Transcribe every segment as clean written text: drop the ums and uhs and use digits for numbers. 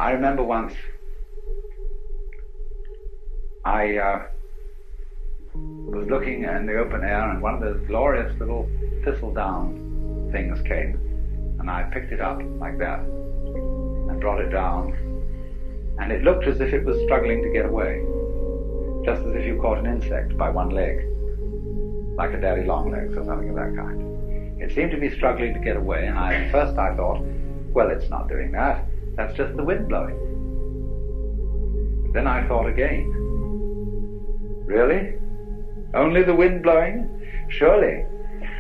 I remember once I was looking in the open air, and one of those glorious little thistledown things came, and I picked it up like that and brought it down, and it looked as if it was struggling to get away, just as if you caught an insect by one leg, like a daddy long legs or something of that kind. It seemed to be struggling to get away, and at first I thought, well, it's not doing that, that's just the wind blowing. Then I thought again, really? Only the wind blowing? Surely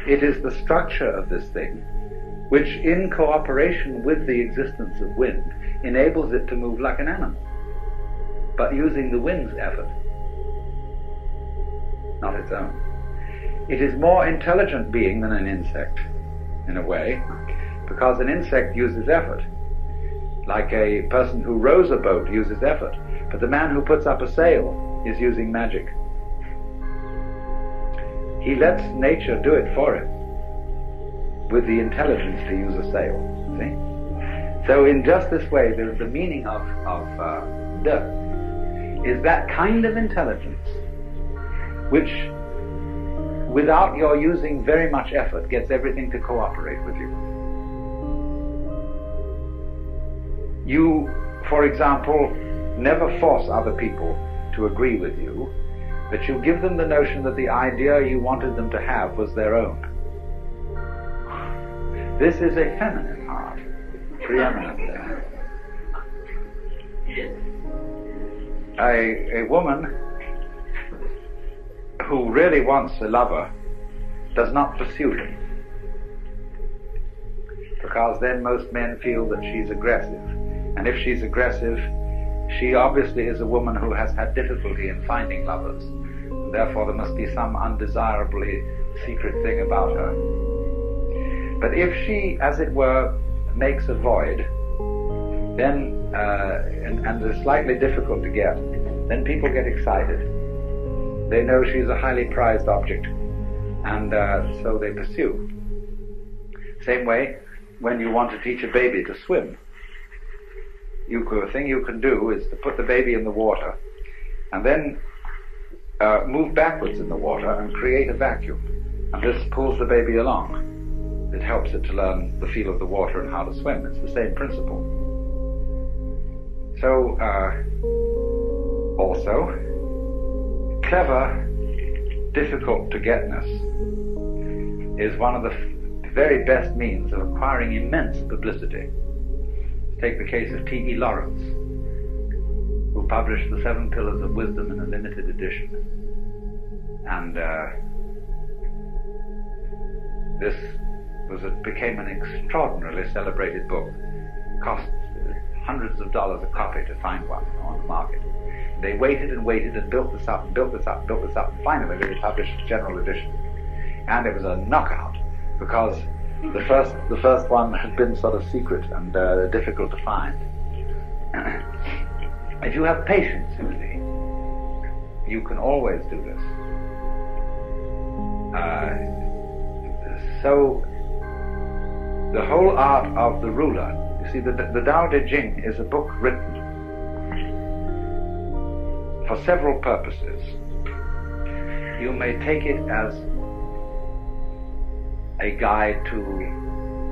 it is the structure of this thing which, in cooperation with the existence of wind, enables it to move like an animal, but using the wind's effort, not its own. It is more intelligent being than an insect, in a way, because an insect uses effort. Like a person who rows a boat uses effort, but the man who puts up a sail is using magic. He lets nature do it for him with the intelligence to use a sail. See? So in just this way, the meaning of de is that kind of intelligence which, without your using very much effort, gets everything to cooperate with you. You, for example, never force other people to agree with you, but you give them the notion that the idea you wanted them to have was their own. This is a feminine art, preeminently. A woman who really wants a lover does not pursue him, because then most men feel that she's aggressive. And if she's aggressive, she obviously is a woman who has had difficulty in finding lovers. And therefore there must be some undesirably secret thing about her. But if she, as it were, makes a void, then, and is slightly difficult to get, then people get excited. They know she's a highly prized object, and so they pursue. Same way, when you want to teach a baby to swim, the thing you can do is to put the baby in the water and then move backwards in the water and create a vacuum. And this pulls the baby along. It helps it to learn the feel of the water and how to swim. It's the same principle. So, also, clever, difficult to getness is one of the very best means of acquiring immense publicity. Take the case of T.E. Lawrence, who published The 7 Pillars of Wisdom in a limited edition. And this became an extraordinarily celebrated book. It cost hundreds of dollars a copy to find one on the market. They waited and waited and built this up and built this up and built this up, and finally they published a general edition. And it was a knockout, because the first one had been sort of secret and difficult to find. If you have patience, you see, you can always do this. So the whole art of the ruler, you see, the Tao Te Ching is a book written for several purposes. You may take it as a guide to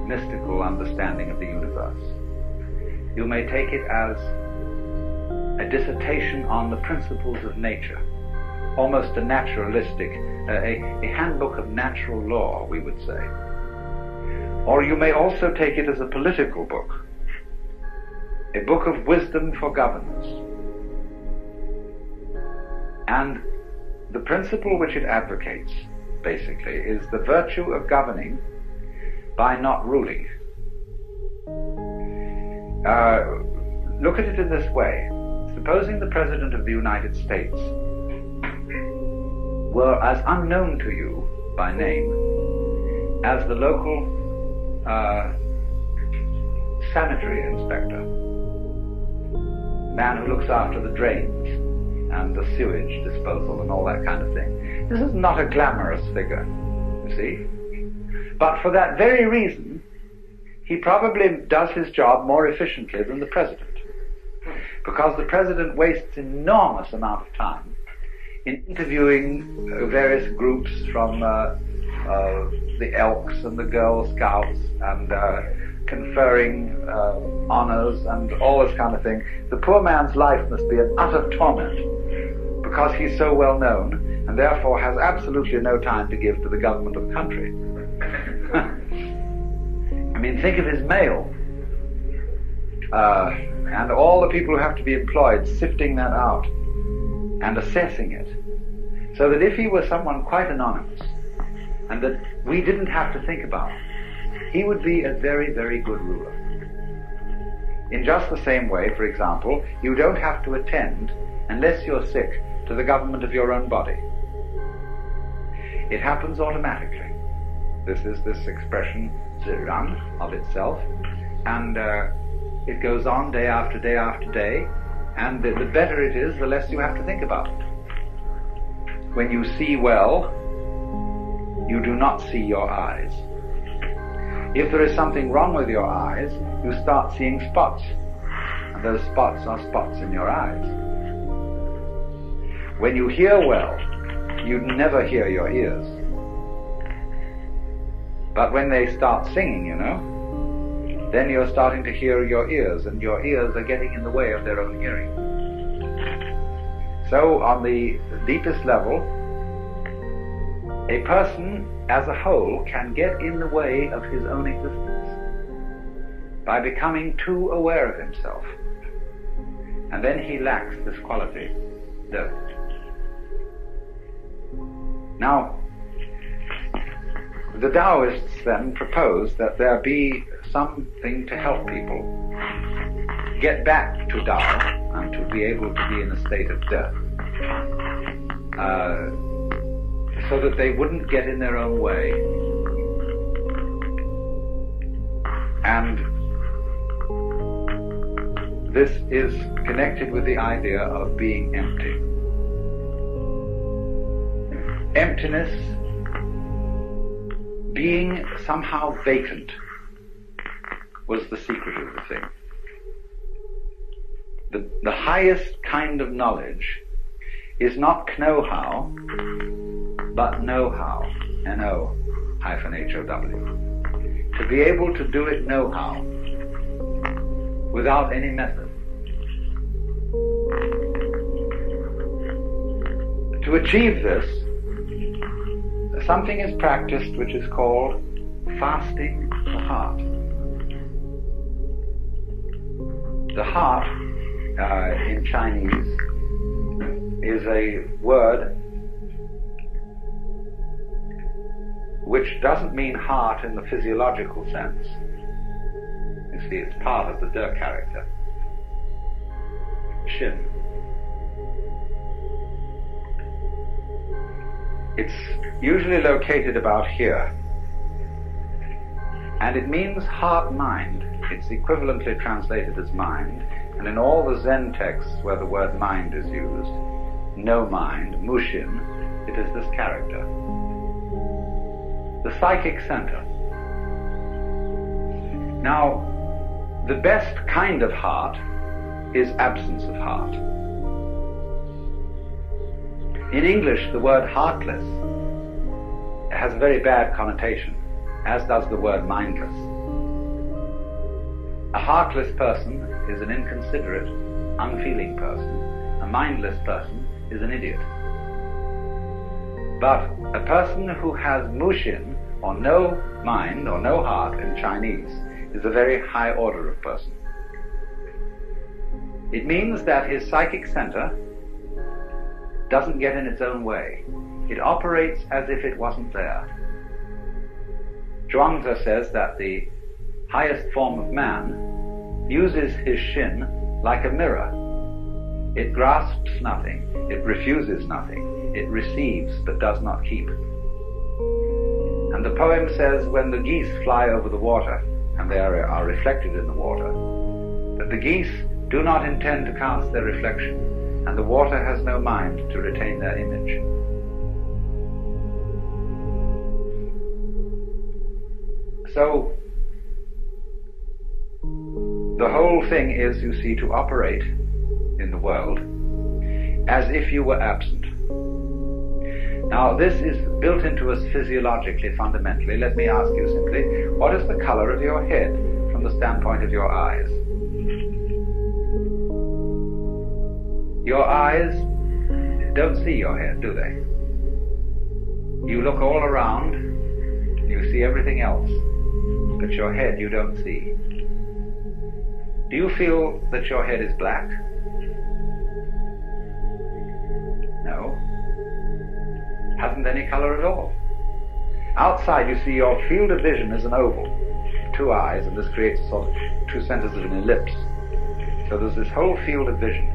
mystical understanding of the universe. You may take it as a dissertation on the principles of nature, almost a naturalistic, a handbook of natural law, we would say. Or you may also take it as a political book, a book of wisdom for governance. And the principle which it advocates, basically, is the virtue of governing by not ruling. Look at it in this way. Supposing the President of the United States were as unknown to you by name as the local sanitary inspector, the man who looks after the drains and the sewage disposal and all that kind of thing. This is not a glamorous figure, you see. But for that very reason, he probably does his job more efficiently than the President. because the president wastes enormous amount of time in interviewing various groups from the Elks and the Girl Scouts and conferring honors and all this kind of thing. The poor man's life must be an utter torment because he's so well known and therefore has absolutely no time to give to the government of the country. I mean, think of his mail and all the people who have to be employed sifting that out and assessing it, so that if he were someone quite anonymous and that we didn't have to think about, he would be a very, very good ruler. In just the same way, for example, you don't have to attend, unless you're sick, to the government of your own body. It happens automatically. This is this expression, zirang, of itself, and it goes on day after day after day, and the better it is, the less you have to think about it. When you see well, you do not see your eyes. If there is something wrong with your eyes, you start seeing spots, and those spots are spots in your eyes. When you hear well, you never hear your ears. But when they start singing, you know, then you're starting to hear your ears, and your ears are getting in the way of their own hearing. So on the deepest level, a person as a whole can get in the way of his own existence by becoming too aware of himself. And then he lacks this quality, the. Now, the Taoists then propose that there be something to help people get back to Tao and to be able to be in a state of death, so that they wouldn't get in their own way. And this is connected with the idea of being empty. Emptiness, being somehow vacant, was the secret of the thing. The highest kind of knowledge is not know-how, but know-how, N-O-H-O-W. To be able to do it know-how, without any method. To achieve this, something is practiced which is called fasting the heart. The heart, in Chinese, is a word which doesn't mean heart in the physiological sense. You see, it's part of the De character. Shin. It's usually located about here, and it means heart-mind. It's equivalently translated as mind, and in all the Zen texts where the word mind is used, no mind, mushin, it is this character. The psychic center. Now, the best kind of heart is absence of heart. In English, the word heartless has a very bad connotation, as does the word mindless. A heartless person is an inconsiderate, unfeeling person. A mindless person is an idiot. But a person who has mushin, or no mind, or no heart in Chinese, is a very high order of person. It means that his psychic center doesn't get in its own way. It operates as if it wasn't there. Zhuangzi says that the highest form of man uses his shin like a mirror. It grasps nothing, it refuses nothing, it receives but does not keep. And the poem says, when the geese fly over the water, and they are reflected in the water, that the geese do not intend to cast their reflection, and the water has no mind to retain their image. So, the whole thing is, you see, to operate world as if you were absent. Now, this is built into us physiologically, fundamentally. Let me ask you simply, what is the color of your head from the standpoint of your eyes? Your eyes don't see your head, do they? You look all around, you see everything else, but your head you don't see. Do you feel that your head is black? No. Hasn't any color at all. Outside you see your field of vision is an oval, two eyes, and this creates sort of two centers of an ellipse. So there's this whole field of vision.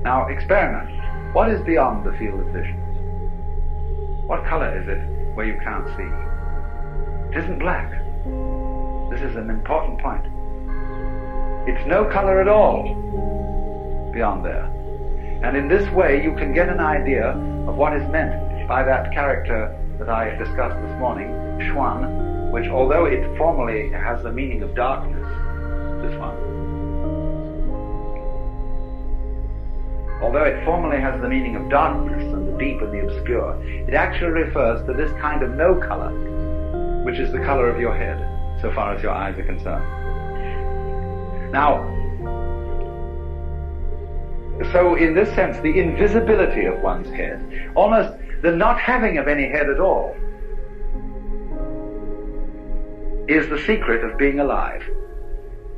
Now experiment. What is beyond the field of vision? What color is it where you can't see? It isn't black. This is an important point. It's no color at all beyond there. And in this way you can get an idea of what is meant by that character that I discussed this morning, Xuan, which although it formally has the meaning of darkness, this one, although it formally has the meaning of darkness and the deep and the obscure, it actually refers to this kind of no color, which is the color of your head, so far as your eyes are concerned. Now, so in this sense, the invisibility of one's head, almost the not having of any head at all, is the secret of being alive.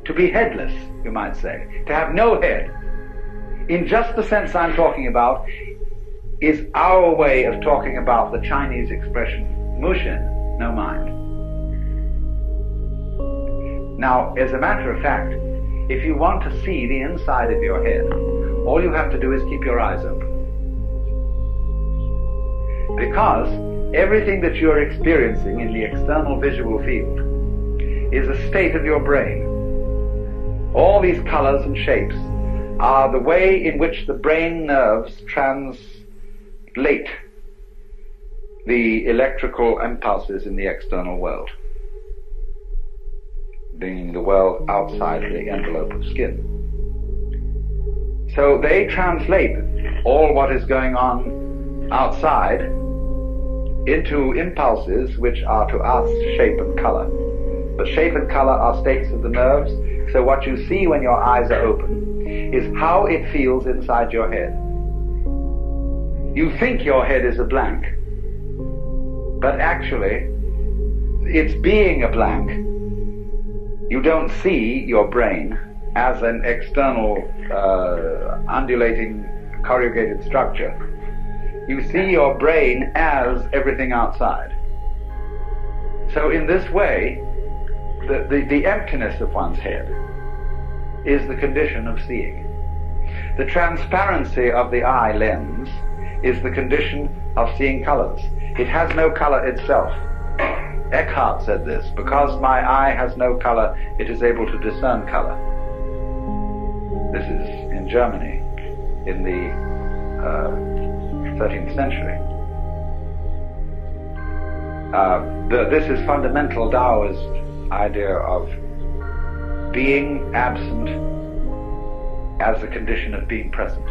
To be headless, you might say, to have no head, in just the sense I'm talking about, is our way of talking about the Chinese expression, mushin, no mind. Now, as a matter of fact, if you want to see the inside of your head, all you have to do is keep your eyes open. Because everything that you're experiencing in the external visual field is a state of your brain. All these colors and shapes are the way in which the brain nerves translate the electrical impulses in the external world, being the world outside the envelope of skin. So they translate all what is going on outside into impulses which are to us shape and color. But shape and color are states of the nerves, so what you see when your eyes are open is how it feels inside your head. You think your head is a blank, but actually it's being a blank. You don't see your brain as an external undulating corrugated structure. You see your brain as everything outside. So in this way, the emptiness of one's head is the condition of seeing. The transparency of the eye lens is the condition of seeing colors. It has no color itself. Eckhart said this, because my eye has no color, it is able to discern color. This is in Germany in the 13th century. This is fundamental Taoist idea of being absent as a condition of being present.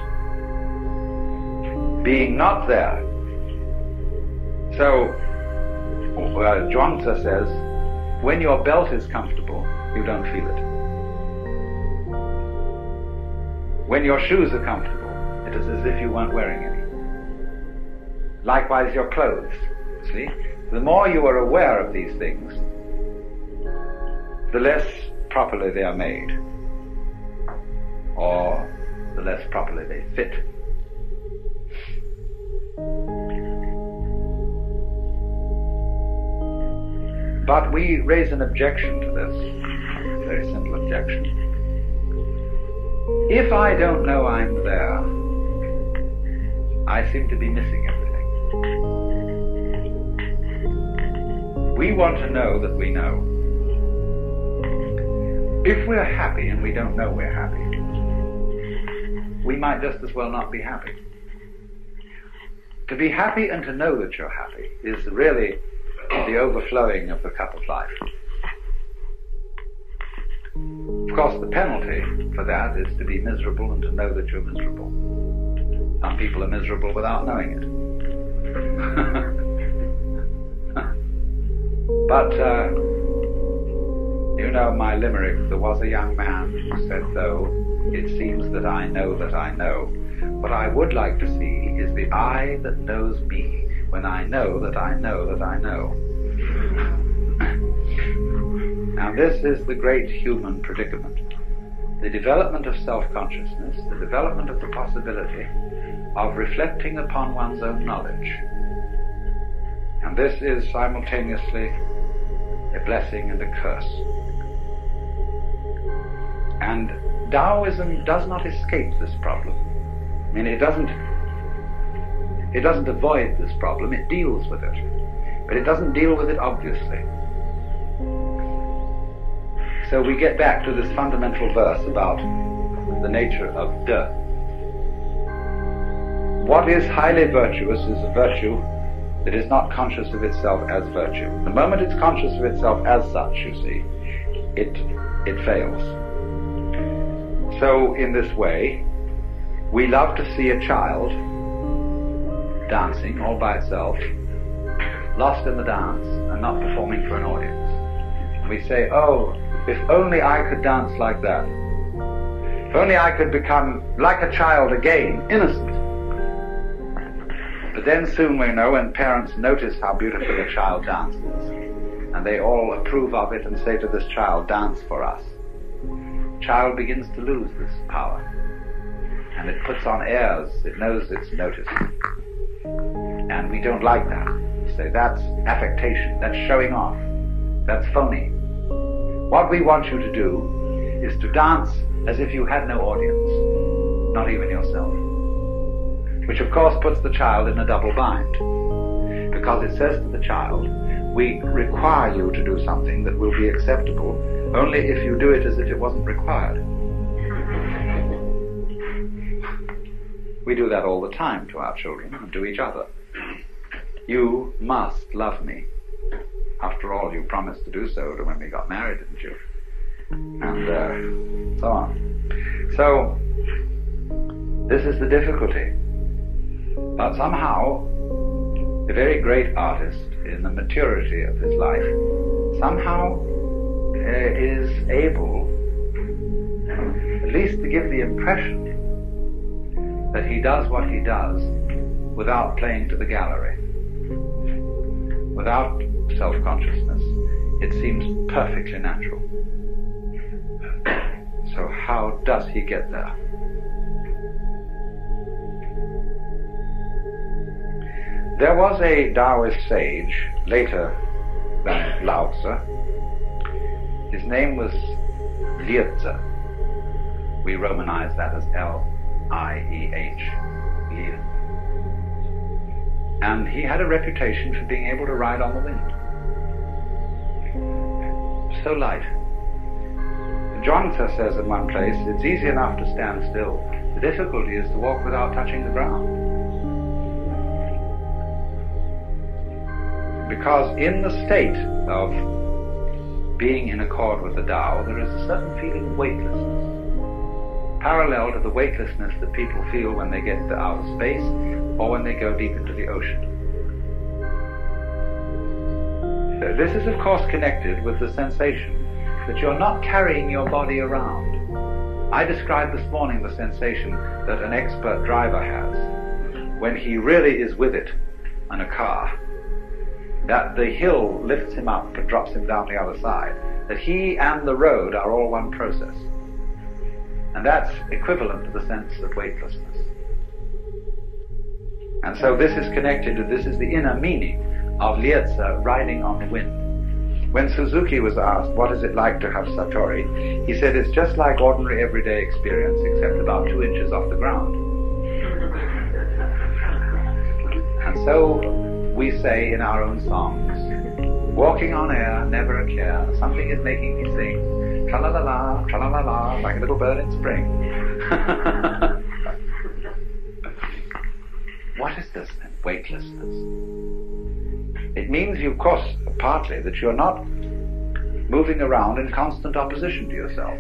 Being not there. So, Zhuangzi says, when your belt is comfortable, you don't feel it. When your shoes are comfortable, it is as if you weren't wearing any. Likewise, your clothes. See? The more you are aware of these things, the less properly they are made, or the less properly they fit. But we raise an objection to this, a very simple objection. If I don't know I'm there, I seem to be missing everything. We want to know that we know. If we're happy and we don't know we're happy, we might just as well not be happy. To be happy and to know that you're happy is really the overflowing of the cup of life. Of course, the penalty for that is to be miserable and to know that you're miserable. Some people are miserable without knowing it. But, you know my limerick, there was a young man who said, though it seems that I know, what I would like to see is the I that knows me when I know that I know that I know. Now this is the great human predicament. The development of self-consciousness, the development of the possibility of reflecting upon one's own knowledge. And this is simultaneously a blessing and a curse. And Taoism does not escape this problem. I mean, it doesn't avoid this problem, it deals with it. But it doesn't deal with it obviously. So we get back to this fundamental verse about the nature of De. What is highly virtuous is a virtue that is not conscious of itself as virtue. The moment it's conscious of itself as such, you see, it fails. So in this way, we love to see a child dancing all by itself, lost in the dance and not performing for an audience. And we say, oh, if only I could dance like that. If only I could become like a child again, innocent. But then soon we know when parents notice how beautifully a child dances, and they all approve of it and say to this child, dance for us. The child begins to lose this power. And it puts on airs, it knows it's noticed. And we don't like that. We say, that's affectation, that's showing off, that's phony. What we want you to do is to dance as if you had no audience, not even yourself. Which of course puts the child in a double bind. Because it says to the child, we require you to do something that will be acceptable only if you do it as if it wasn't required. We do that all the time to our children and to each other. You must love me. After all, you promised to do so when we got married, didn't you? And so on. So, this is the difficulty. But somehow, the very great artist, in the maturity of his life, somehow is able, at least to give the impression that he does what he does without playing to the gallery. Without self-consciousness, it seems perfectly natural. So how does he get there? There was a Taoist sage, later than Lao Tzu. His name was Liezi. We romanize that as L-I-E-H. Liezi. And he had a reputation for being able to ride on the wind. So light. Zhuangzi says in one place, it's easy enough to stand still. The difficulty is to walk without touching the ground. Because in the state of being in accord with the Tao, there is a certain feeling of weightlessness, parallel to the weightlessness that people feel when they get into outer space or when they go deep into the ocean. So this is of course connected with the sensation that you're not carrying your body around. I described this morning the sensation that an expert driver has when he really is with it in a car, that the hill lifts him up and drops him down the other side, that he and the road are all one process. And that's equivalent to the sense of weightlessness. And so this is connected to, this is the inner meaning of Liezi riding on the wind. When Suzuki was asked, what is it like to have Satori? He said, it's just like ordinary everyday experience, except about 2 inches off the ground. And so we say in our own songs, walking on air, never a care, something is making me sing, tra-la-la-la, tra-la-la-la, like a little bird in spring. What is this then? Weightlessness. It means, of course, partly that you're not moving around in constant opposition to yourself.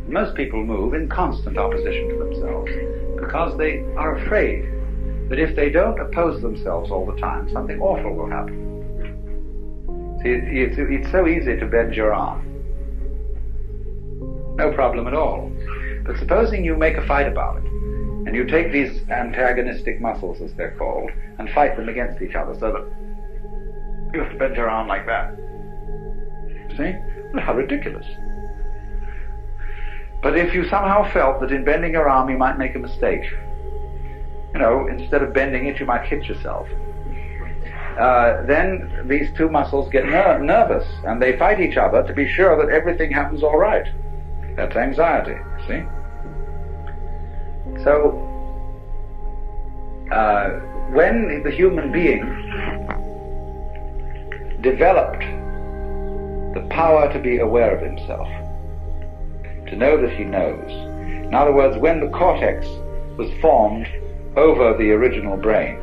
Most people move in constant opposition to themselves because they are afraid that if they don't oppose themselves all the time, something awful will happen. See, it's so easy to bend your arm. No problem at all. But supposing you make a fight about it, and you take these antagonistic muscles, as they're called, and fight them against each other, so that you have to bend your arm like that. See? Well, how ridiculous. But if you somehow felt that in bending your arm you might make a mistake, instead of bending it you might hit yourself, then these two muscles get nervous, and they fight each other to be sure that everything happens all right. That's anxiety, see? So, when the human being developed the power to be aware of himself, to know that he knows, in other words, when the cortex was formed over the original brain,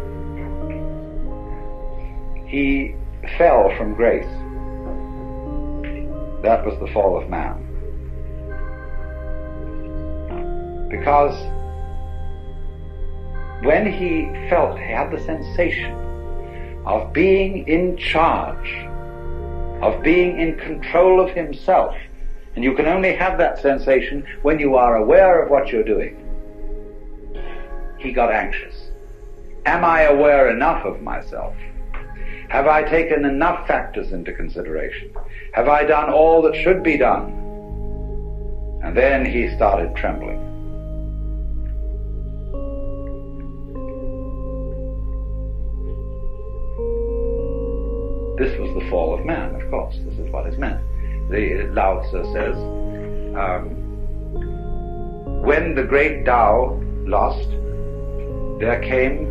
he fell from grace. That was the fall of man. Because when he felt, he had the sensation of being in charge, of being in control of himself, and you can only have that sensation when you are aware of what you're doing, he got anxious. Am I aware enough of myself? Have I taken enough factors into consideration? Have I done all that should be done? And then he started trembling. This was the fall of man, of course. This is what is meant. Lao Tzu says, when the great Tao lost, there came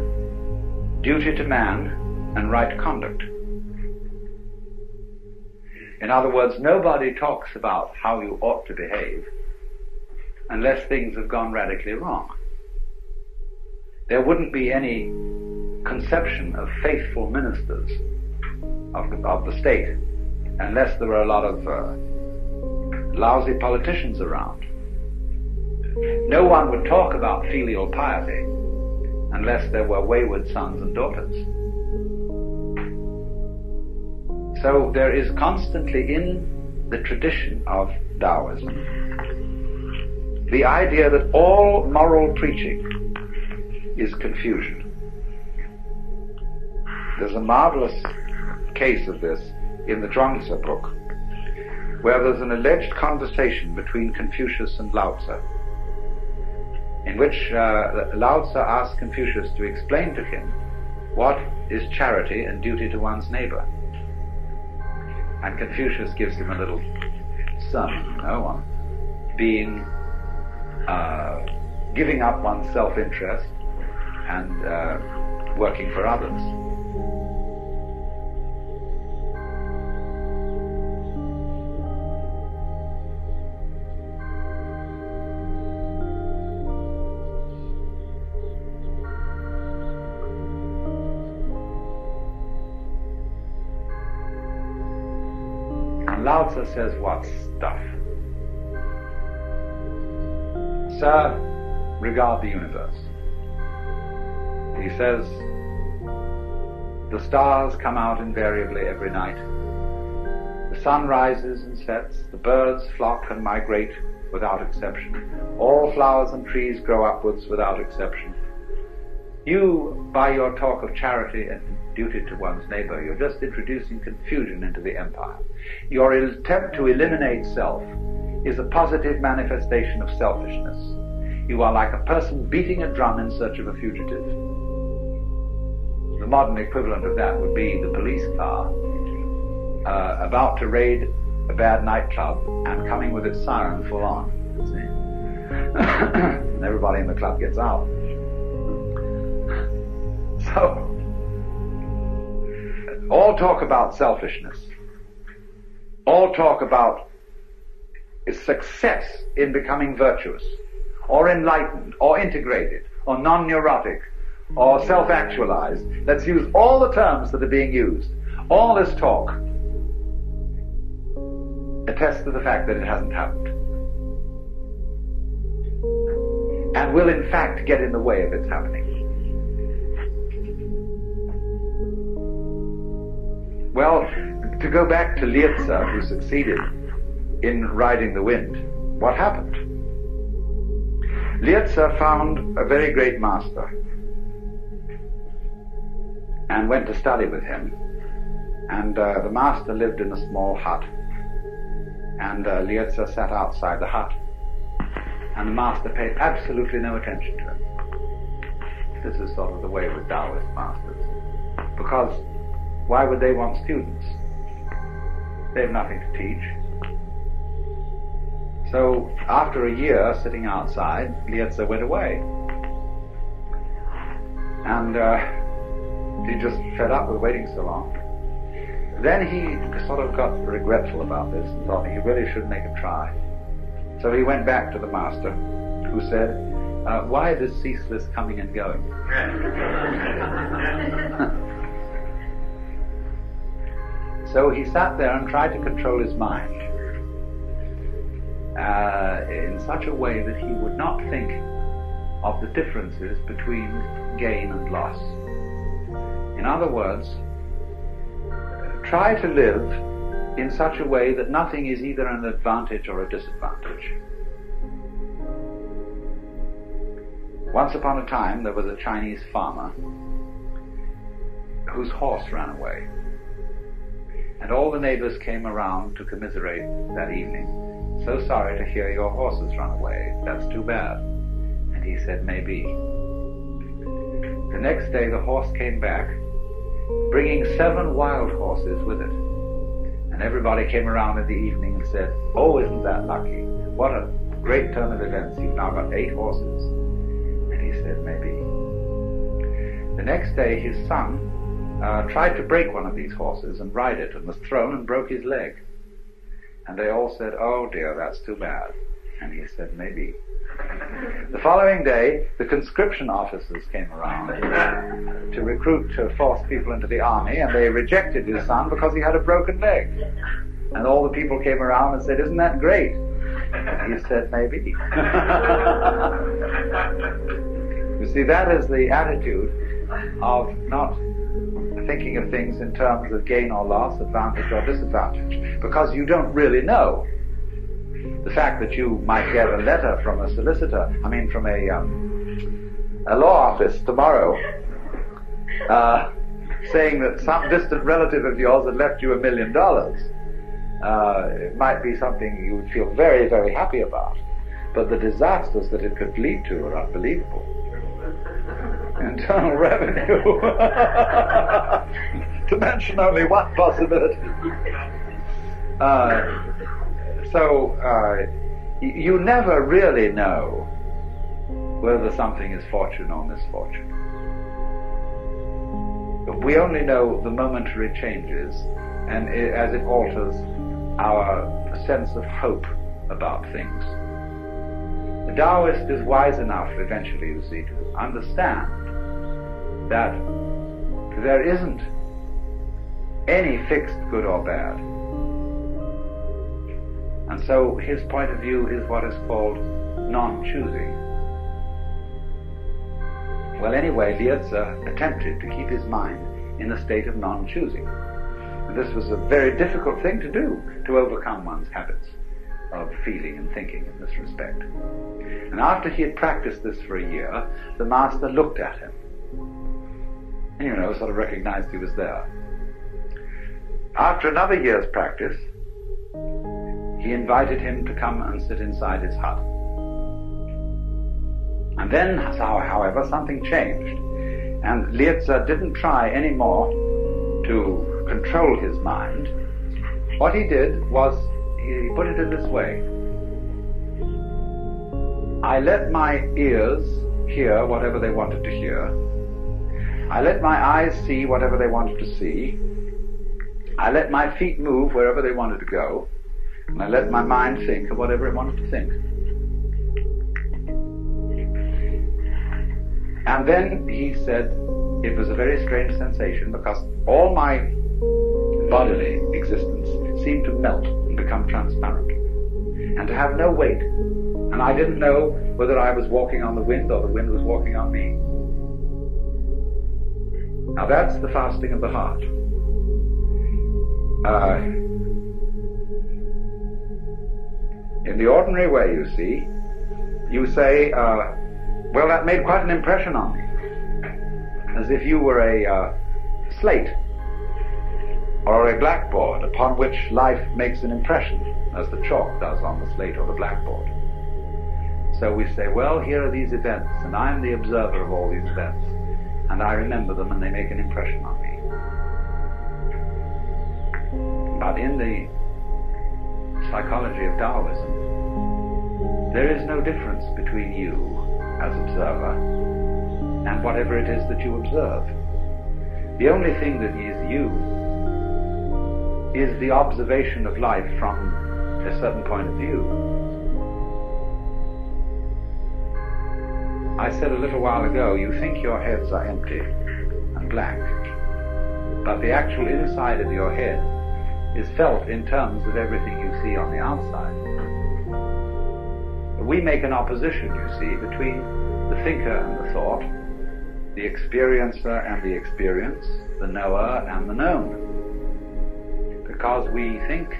duty to man and right conduct. In other words, nobody talks about how you ought to behave unless things have gone radically wrong. There wouldn't be any conception of faithful ministers of the state unless there were a lot of lousy politicians around. No one would talk about filial piety unless there were wayward sons and daughters. So there is constantly in the tradition of Taoism the idea that all moral preaching is confusion. There's a marvelous case of this in the Zhuangzi book, where there's an alleged conversation between Confucius and Lao Tzu, in which Lao Tzu asks Confucius to explain to him what is charity and duty to one's neighbor. And Confucius gives him a little sermon, on being, giving up one's self-interest and working for others. Lao Tzu says, what stuff? Sir, regard the universe. He says, the stars come out invariably every night. The sun rises and sets. The birds flock and migrate without exception. All flowers and trees grow upwards without exception. You, by your talk of charity and duty to one's neighbor, you're just introducing confusion into the empire. Your attempt to eliminate self is a positive manifestation of selfishness. You are like a person beating a drum in search of a fugitive. The modern equivalent of that would be the police car about to raid a bad nightclub and coming with its siren full on. And everybody in the club gets out. So, all talk about selfishness, all talk about success in becoming virtuous, or enlightened, or integrated, or non-neurotic, or self-actualized. Let's use all the terms that are being used. All this talk attests to the fact that it hasn't happened. and will in fact get in the way of its happening. Well, to go back to Lietze, who succeeded in riding the wind, what happened? Lietze found a very great master and went to study with him. And the master lived in a small hut, and Lietze sat outside the hut, and the master paid absolutely no attention to him. This is sort of the way with Taoist masters, because why would they want students? They have nothing to teach. So after a year sitting outside, Lietze went away, and he just fed up with waiting so long. Then he sort of got regretful about this and thought he really should make a try. So he went back to the master, who said, why this ceaseless coming and going? So he sat there and tried to control his mind in such a way that he would not think of the differences between gain and loss. In other words, try to live in such a way that nothing is either an advantage or a disadvantage. Once upon a time, there was a Chinese farmer whose horse ran away. And all the neighbors came around to commiserate that evening. So sorry to hear your horse has run away. That's too bad. And he said, maybe. The next day, the horse came back, bringing 7 wild horses with it. And everybody came around in the evening and said, oh, isn't that lucky? What a great turn of events. You've now got 8 horses. And he said, maybe. The next day, his son tried to break one of these horses and ride it, and was thrown and broke his leg. And they all said, oh dear, that's too bad. And he said, maybe. The following day, the conscription officers came around to recruit, to force people into the army, and they rejected his son because he had a broken leg. And all the people came around and said, isn't that great? And he said, maybe. You see, that is the attitude of not thinking of things in terms of gain or loss, advantage or disadvantage, because you don't really know. The fact that you might get a letter from a solicitor, from a law office tomorrow, saying that some distant relative of yours had left you $1 million, it might be something you would feel very, very happy about. But the disasters that it could lead to are unbelievable. Internal revenue, to mention only one possibility. You never really know whether something is fortune or misfortune. We only know the momentary changes, and as it alters our sense of hope about things. The Taoist is wise enough eventually, you see, to understand that there isn't any fixed good or bad. And so his point of view is what is called non-choosing. Well, anyway, Lietze attempted to keep his mind in a state of non-choosing. And this was a very difficult thing to do, to overcome one's habits of feeling and thinking in this respect. And after he had practiced this for a year, the master looked at him and, sort of recognized he was there. After another year's practice, he invited him to come and sit inside his hut. And then, however, something changed, and Lietze didn't try anymore to control his mind. What he did was, he put it in this way: I let my ears hear whatever they wanted to hear. I let my eyes see whatever they wanted to see. I let my feet move wherever they wanted to go. And I let my mind think of whatever it wanted to think. And then he said it was a very strange sensation, because all my bodily existence seemed to melt and become transparent and to have no weight. And I didn't know whether I was walking on the wind or the wind was walking on me. Now that's the fasting of the heart. In the ordinary way, you see, you say, well, that made quite an impression on me. As if you were a slate or a blackboard upon which life makes an impression, as the chalk does on the slate or the blackboard. So we say, well, here are these events, and I'm the observer of all these events, and I remember them and they make an impression on me. But in the psychology of Taoism, there is no difference between you as observer and whatever it is that you observe. The only thing that is you is the observation of life from a certain point of view. I said a little while ago, you think your heads are empty and blank, but the actual inside of your head is felt in terms of everything you see on the outside. We make an opposition, you see, between the thinker and the thought, the experiencer and the experience, the knower and the known. Because we think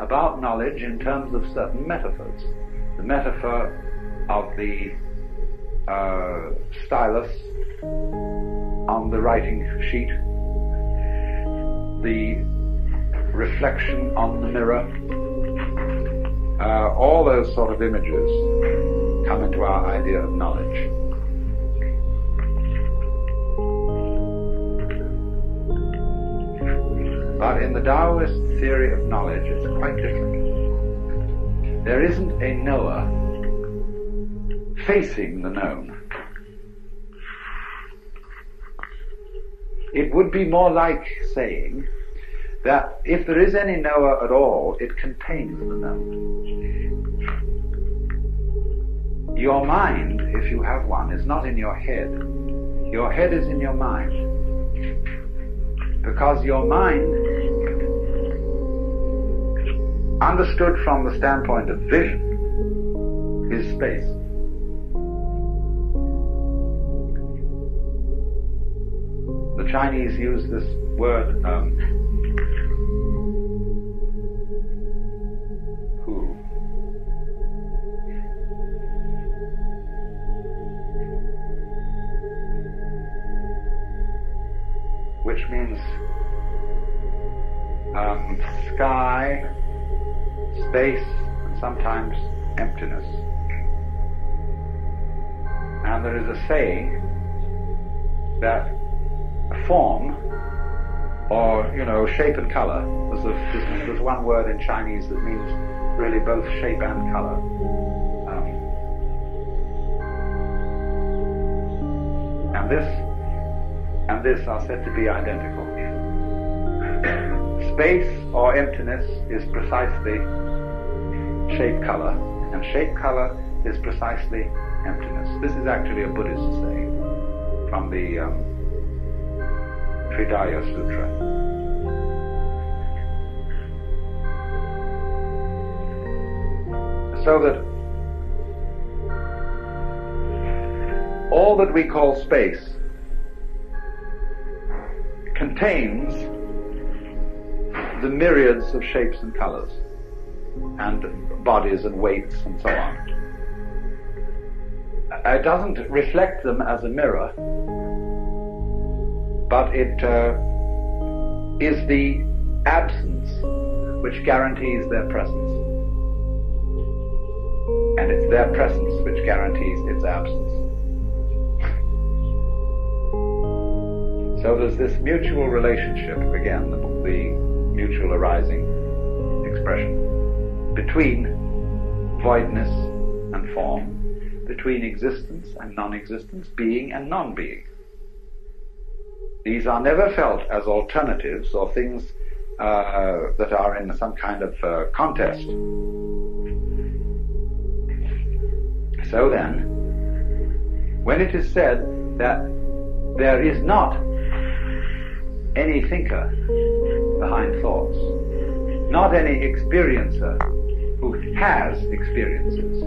about knowledge in terms of certain metaphors. The metaphor of the stylus on the writing sheet, the reflection on the mirror, all those sort of images come into our idea of knowledge. But in the Taoist theory of knowledge, it's quite different. There isn't a knower facing the known. It would be more like saying that if there is any knower at all, it contains the known. Your mind, if you have one, is not in your head. Your head is in your mind. Because your mind, understood from the standpoint of vision, is space. The Chinese use this word hu. Which means sky, space, and sometimes emptiness. And there is a saying that form, or shape and color. There's one word in Chinese that means really both shape and color. And this are said to be identical. Space or emptiness is precisely shape color, and shape color is precisely emptiness. This is actually a Buddhist saying from the Tridaya Sutra. So that all that we call space contains the myriads of shapes and colors and bodies and weights and so on. It doesn't reflect them as a mirror, but it is the absence which guarantees their presence. And it's their presence which guarantees its absence. So there's this mutual relationship, again, the mutual arising expression, between voidness and form, between existence and non-existence, being and non-being. These are never felt as alternatives or things that are in some kind of contest. So then, when it is said that there is not any thinker behind thoughts, not any experiencer who has experiences,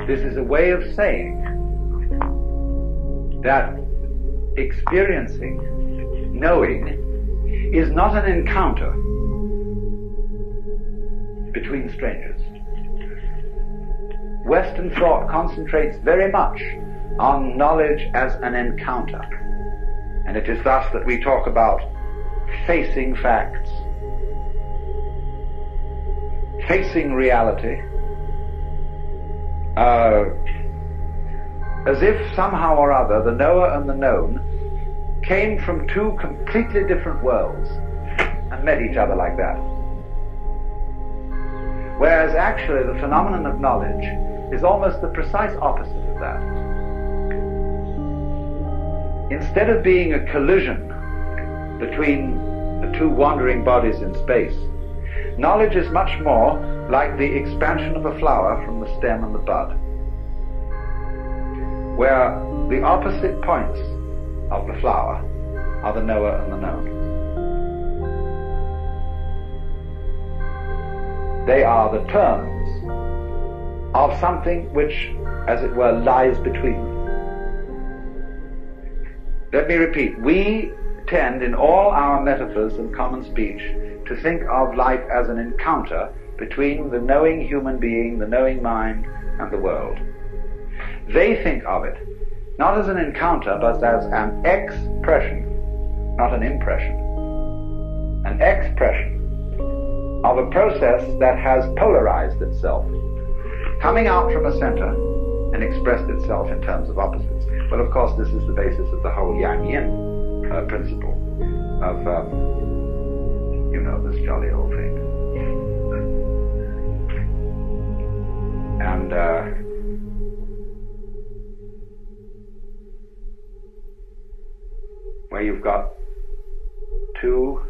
This is a way of saying that experiencing, knowing, is not an encounter between strangers. Western thought concentrates very much on knowledge as an encounter, and it is thus that we talk about facing facts, facing reality, as if somehow or other the knower and the known came from two completely different worlds and met each other like that. Whereas actually the phenomenon of knowledge is almost the precise opposite of that. Instead of being a collision between the two wandering bodies in space, knowledge is much more like the expansion of a flower from the stem and the bud, where the opposite points of the flower are the knower and the known. They are the terms of something which, as it were, lies between them. Let me repeat, we tend in all our metaphors and common speech to think of life as an encounter between the knowing human being, the knowing mind, and the world. They think of it not as an encounter, but as an expression, not an impression. An expression of a process that has polarized itself, coming out from a center and expressed itself in terms of opposites. Well, of course, this is the basis of the whole yang-yin principle of, you know, this jolly old thing. And where you've got two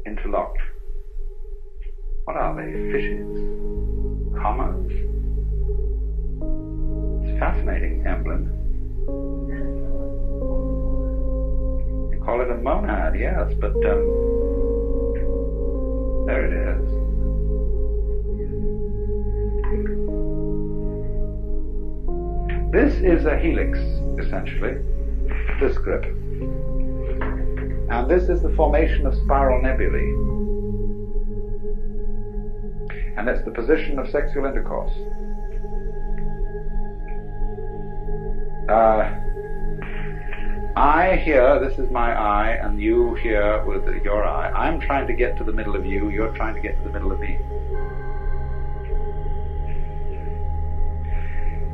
interlocked, what are they? Fishes? Commas? It's a fascinating emblem. You call it a monad, yes, but there it is. This is a helix, essentially, this grip. And this is the formation of spiral nebulae. And that's the position of sexual intercourse. I here, this is my eye, and you here with your eye. I'm trying to get to the middle of you, you're trying to get to the middle of me.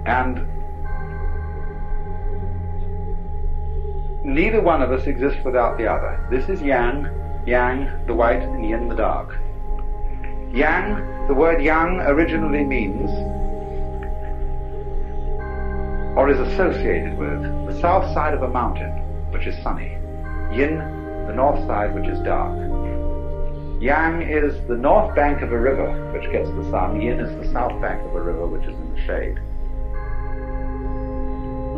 And neither one of us exists without the other. This is yang, the white, and yin, the dark. Yang, the word yang originally means, or is associated with, the south side of a mountain, which is sunny. Yin, the north side, which is dark. Yang is the north bank of a river, which gets the sun. Yin is the south bank of a river, which is in the shade.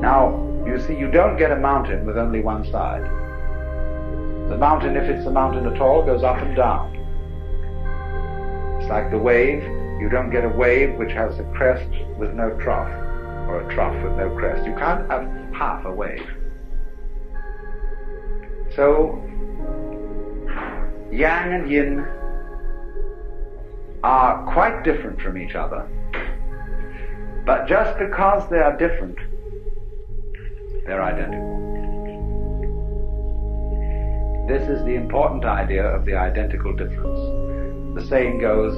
Now, you see, you don't get a mountain with only one side. The mountain, if it's a mountain at all, goes up and down. It's like the wave. You don't get a wave which has a crest with no trough, or a trough with no crest. You can't have half a wave. So, yang and yin are quite different from each other, but just because they are different, they're identical. This is the important idea of the identical difference. The saying goes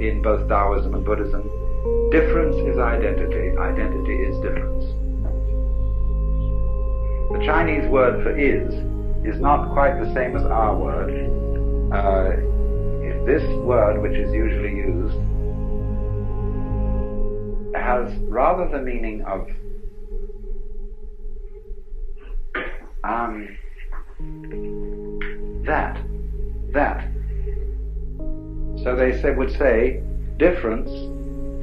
in both Taoism and Buddhism, difference is identity, identity is difference. The Chinese word for is not quite the same as our word. This word, which is usually used, has rather the meaning of that. So they would say, difference,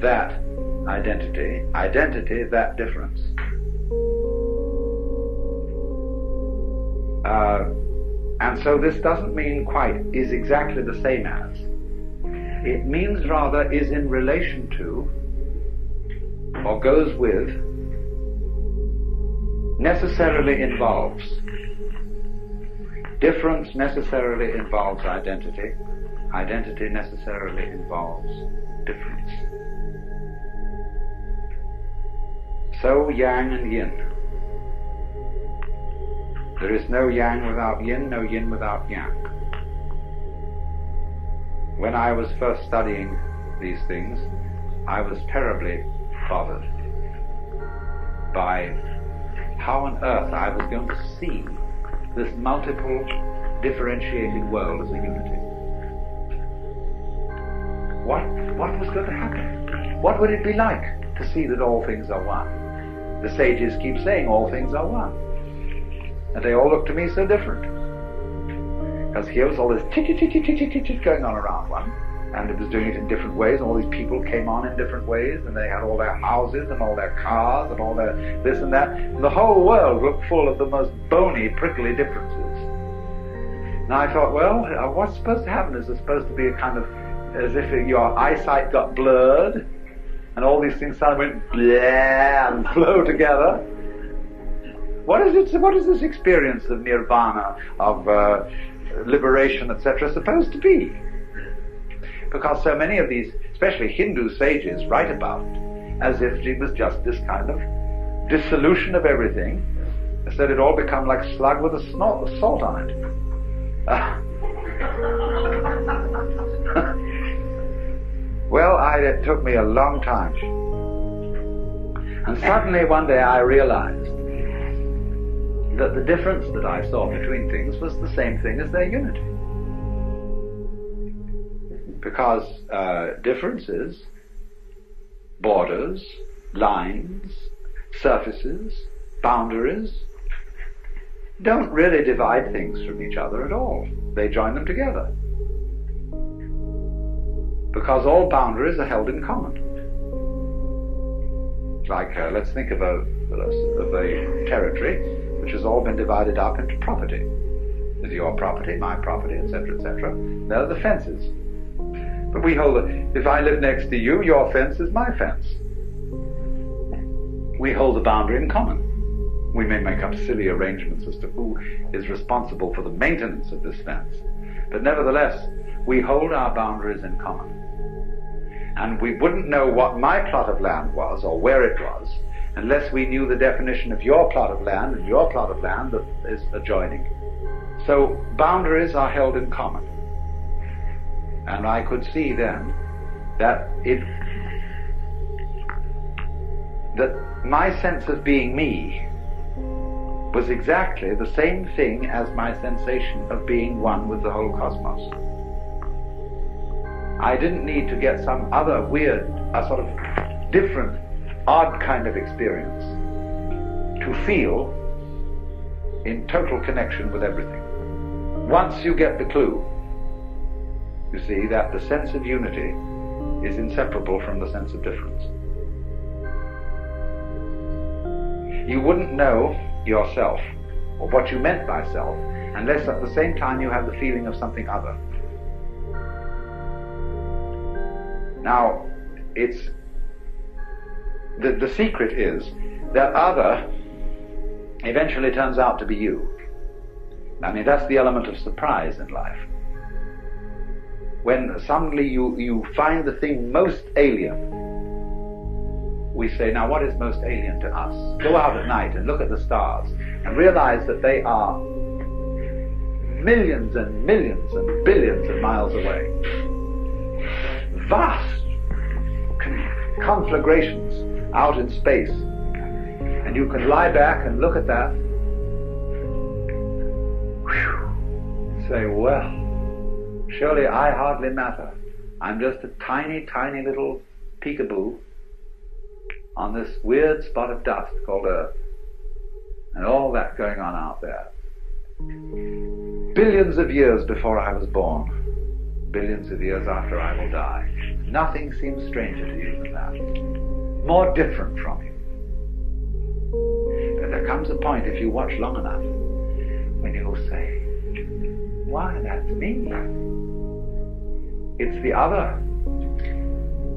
that identity, identity, that difference. And so this doesn't mean quite is exactly the same as. It means rather is in relation to, or goes with, necessarily involves. Difference necessarily involves identity. Identity necessarily involves difference. So yang and yin. There is no yang without yin, no yin without yang. When I was first studying these things, I was terribly bothered by how on earth I was going to see this multiple differentiated world as a unity. What was going to happen? What would it be like to see that all things are one? The sages keep saying all things are one. And they all look to me so different. Because here was all this chit going on around one, and it was doing it in different ways, and all these people came on in different ways, and they had all their houses and all their cars and all their this and that, and the whole world looked full of the most bony, prickly differences. And I thought, well, what's supposed to happen? Is there supposed to be a kind of, as if your eyesight got blurred, and all these things suddenly went blah and flow together? What is this experience of nirvana, of liberation, etc., supposed to be? Because so many of these, especially Hindu sages, write about it as if it was just this kind of dissolution of everything, so that it all become like slug with a salt on it. Well, it took me a long time. And suddenly one day I realized that the difference that I saw between things was the same thing as their unity. Because differences, borders, lines, surfaces, boundaries, don't really divide things from each other at all. They join them together. Because all boundaries are held in common. Like, let's think of a territory which has all been divided up into property. There's your property, my property, etc., etc. There are the fences. But we hold it. If I live next to you, your fence is my fence. We hold the boundary in common. We may make up silly arrangements as to who is responsible for the maintenance of this fence. But nevertheless, we hold our boundaries in common. And we wouldn't know what my plot of land was or where it was unless we knew the definition of your plot of land and your plot of land that is adjoining. So boundaries are held in common. And I could see then that my sense of being me was exactly the same thing as my sensation of being one with the whole cosmos. I didn't need to get some other weird, sort of different, odd kind of experience to feel in total connection with everything. Once you get the clue, you see that the sense of unity is inseparable from the sense of difference. You wouldn't know yourself, or what you meant by self, unless at the same time you have the feeling of something other. Now, it's the secret is that other eventually turns out to be you. I mean, that's the element of surprise in life. When suddenly you find the thing most alien, we say, now what is most alien to us? Go out at night and look at the stars and realize that they are millions and millions and billions of miles away. Vast conflagrations out in space. And you can lie back and look at that, say, well, surely I hardly matter. I'm just a tiny, tiny little peekaboo on this weird spot of dust called Earth. And all that going on out there. Billions of years before I was born, billions of years after I will die, nothing seems stranger to you than that. More different from you. But there comes a point, if you watch long enough, when you'll say, why, that's me. It's the other.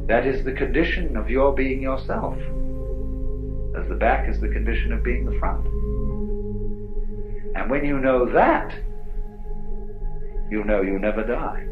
That is the condition of your being yourself. as the back is the condition of being the front. And when you know that, you know you never die.